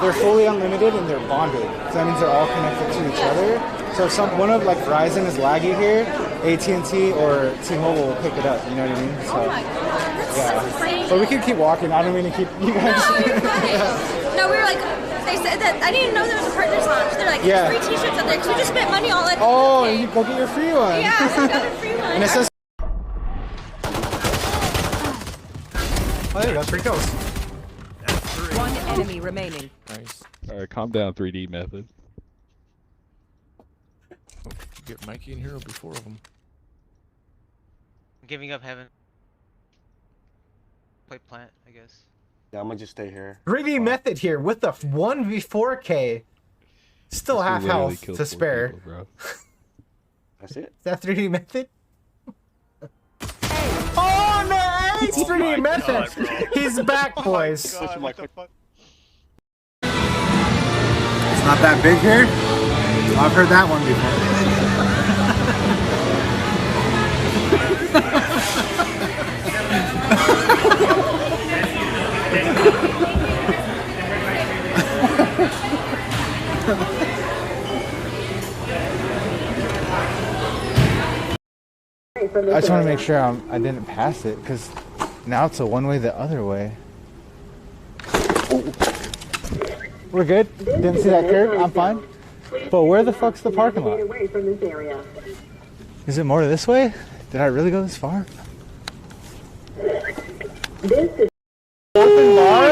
they're fully unlimited and they're bonded. So that means they're all connected to each other. So if one of like Verizon is laggy here, AT&T or T-Mobile will pick it up. You know what I mean? So yeah. But we can keep walking. I don't mean to keep you guys. No, we were like They said that I didn't even know there was a partners launch. They're like, Yeah. there's free T-shirts out there because we just spent money all at. Oh, and you go get your free one. Yeah, so I got a free one. And it says. Oh, there you go. 3 kills. One enemy remaining. Nice. All right, calm down. 3D method. Get Mikey in here. It'll be 4 of them. I'm giving up heaven. Play plant, I guess. Yeah, I'm gonna just stay here. 3D method here with the 1v4k. Still half health to spare. People, bro. That's it. Is that 3D method? Oh, nice! 3D method. He's back, boys. It's not that big here. I've heard that one I just want to make sure I didn't pass it, because now it's a one way the other way. Ooh. We're good? Didn't see that curve? I'm fine. But where the fuck's the parking lot? Is it more this way? Did I really go this far? Open bar,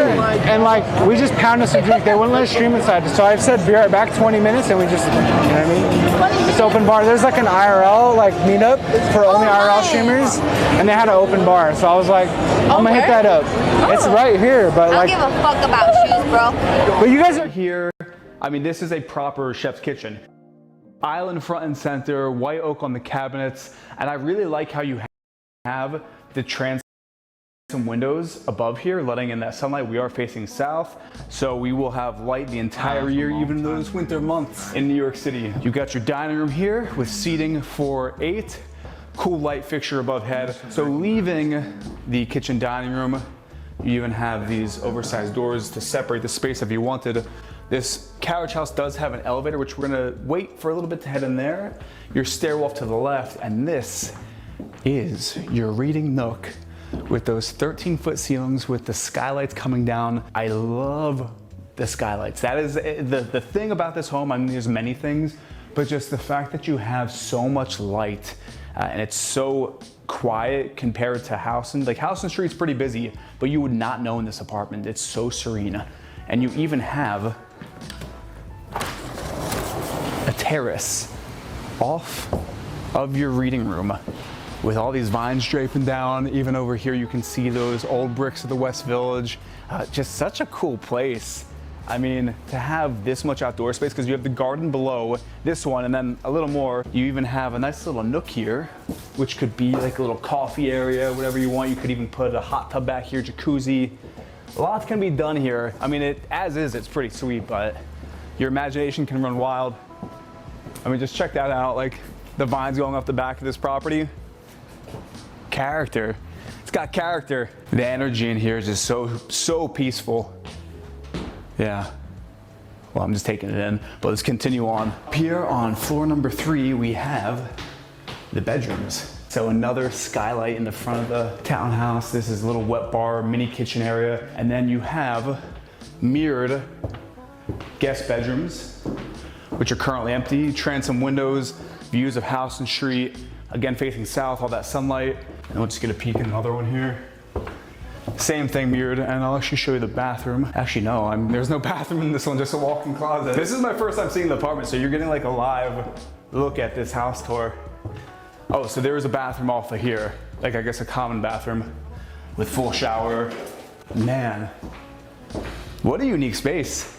and like we just pounded some drink. They wouldn't let us stream inside, so I've said be right back 20 minutes, and we just, you know what I mean? It's open bar. There's like an IRL like meetup for only IRL streamers, and they had an open bar. So I was like, I'm gonna hit that up. It's right here, but like. I don't give a fuck about shoes, bro. But you guys are here. I mean, this is a proper chef's kitchen. Island front and center, white oak on the cabinets, and I really like how you have the transom windows above here, letting in that sunlight. We are facing south, so we will have light the entire year, even those winter months in New York City. You got your dining room here with seating for 8, cool light fixture above head. So leaving the kitchen dining room, you even have these oversized doors to separate the space if you wanted. This carriage house does have an elevator, which we're gonna wait for a little bit to head in there. Your stairwell to the left, and this is your reading nook with those 13-foot ceilings with the skylights coming down. I love the skylights. That is the thing about this home. I mean, there's many things, but just the fact that you have so much light and it's so quiet compared to Houston. Like Houston Street's pretty busy, but you would not know in this apartment. It's so serene. And you even have a terrace off of your reading room with all these vines draping down. Even over here, you can see those old bricks of the West Village. Just such a cool place. I mean, to have this much outdoor space, because you have the garden below this one, and then a little more, you even have a nice little nook here, which could be like a little coffee area, whatever you want. You could even put a hot tub back here, jacuzzi. A lot can be done here. I mean, as is, it's pretty sweet, but your imagination can run wild. I mean, just check that out, like the vines going off the back of this property. Character. It's got character. The energy in here is just so peaceful. Yeah. Well, I'm just taking it in, but let's continue on. Here on floor number 3, we have the bedrooms. So another skylight in the front of the townhouse. This is a little wet bar, mini kitchen area. And then you have mirrored guest bedrooms, which are currently empty. Transom windows, views of Houston Street, again facing south, all that sunlight. And we'll just get a peek in another one here. Same thing, mirrored, and I'll actually show you the bathroom. Actually, no, there's no bathroom in this one, just a walk-in closet. This is my first time seeing the apartment, so you're getting like a live look at this house tour. Oh, so there is a bathroom off of here, like I guess a common bathroom with full shower. Man, what a unique space.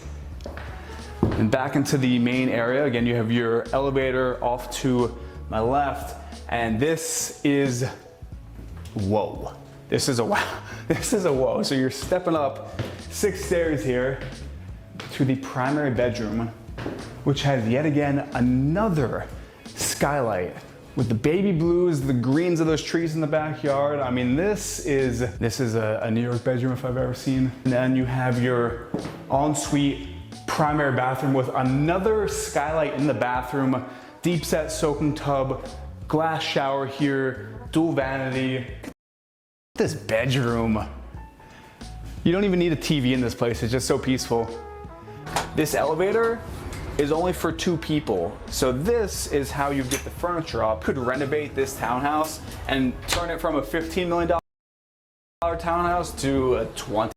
And back into the main area, again, you have your elevator off to my left, and this is, whoa. This is a wow. This is a whoa. So you're stepping up 6 stairs here to the primary bedroom, which has yet again another skylight with the baby blues, the greens of those trees in the backyard. I mean, this is a New York bedroom if I've ever seen. And then you have your ensuite primary bathroom with another skylight in the bathroom, deep set soaking tub, glass shower here, dual vanity. This bedroom. You don't even need a TV in this place. It's just so peaceful. This elevator is only for 2 people. So this is how you get the furniture up. Could renovate this townhouse and turn it from a $15 million townhouse to a $25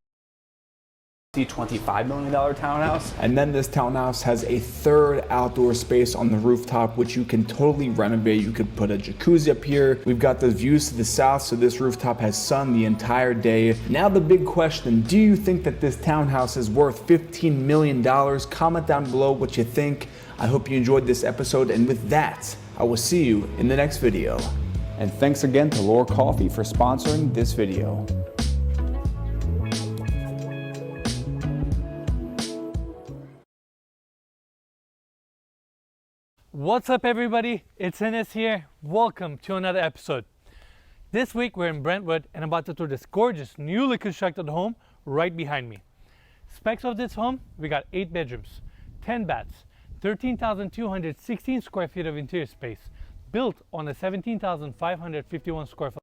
million townhouse. And then this townhouse has a 3rd outdoor space on the rooftop, which you can totally renovate. You could put a jacuzzi up here. We've got the views to the south, so this rooftop has sun the entire day. Now the big question, do you think that this townhouse is worth $15 million? Comment down below what you think. I hope you enjoyed this episode, and with that, I will see you in the next video. And thanks again to Lore Coffee for sponsoring this video. What's up everybody, it's Enes here. Welcome to another episode. This week we're in Brentwood and about to tour this gorgeous newly constructed home right behind me. Specs of this home, we got 8 bedrooms, 10 baths, 13,216 square feet of interior space, built on a 17,551 square foot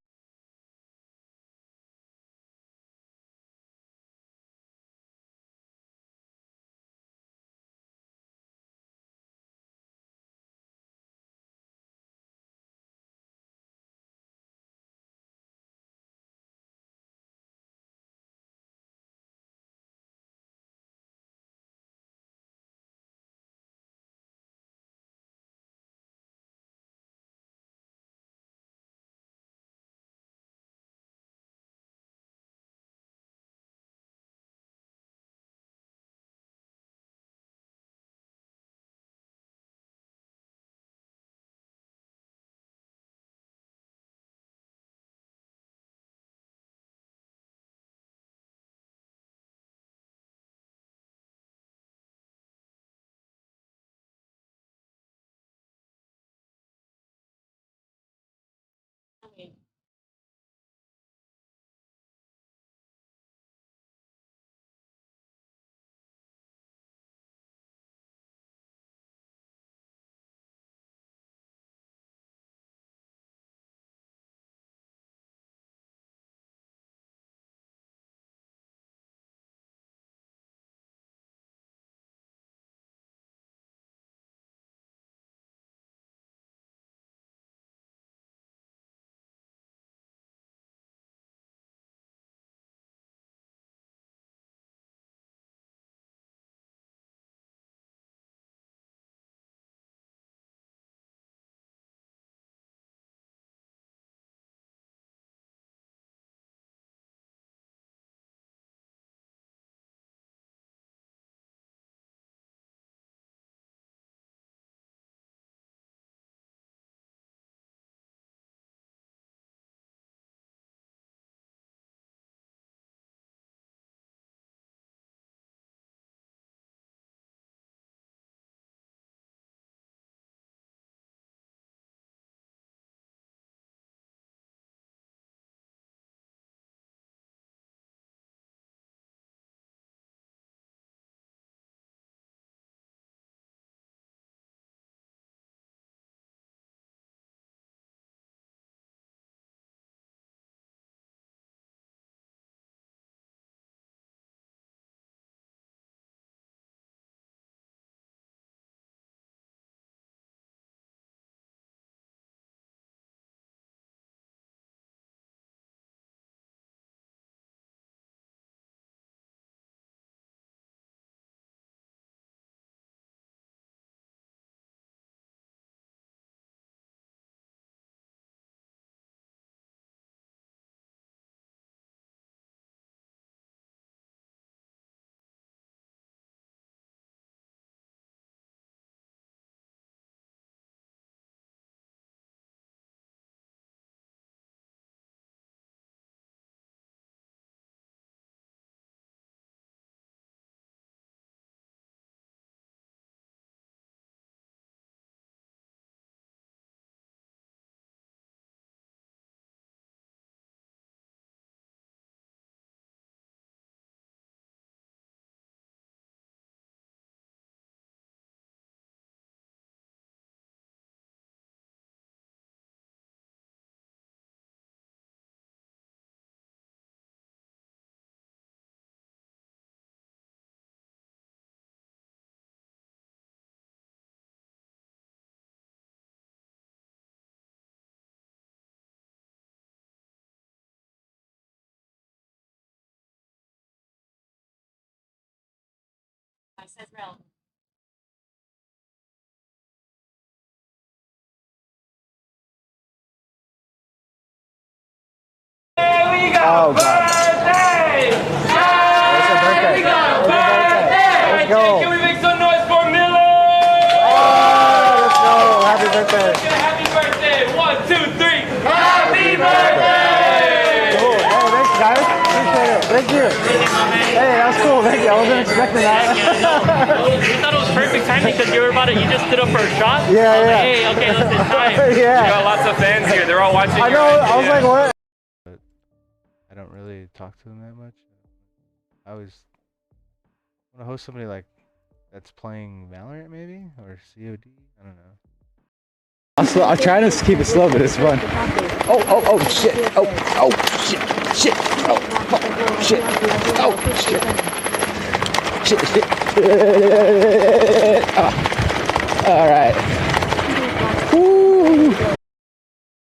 says rel. Oh, God. It's a birthday. Let's go. Can we make some noise for Miller? Oh, let's go. Happy birthday. Happy birthday. 1, 2, 3. Happy birthday. Cool. Hey, thanks, guys. Appreciate it. Thank you. Hey, that was cool. Thank you. I wasn't expecting that. We thought it was perfect timing because you were about to, you just stood up for a shot. Yeah, yeah. Hey, okay, listen, time. Yeah. You got lots of fans here. They're all watching. I know. I was like, what? I don't really talk to them that much. I always want to host somebody like that's playing Valorant maybe or COD. I don't know. I'll try to keep it slow, but it's fun. Oh, shit. Oh, shit. Oh, shit. Oh, shit. Shit. All right.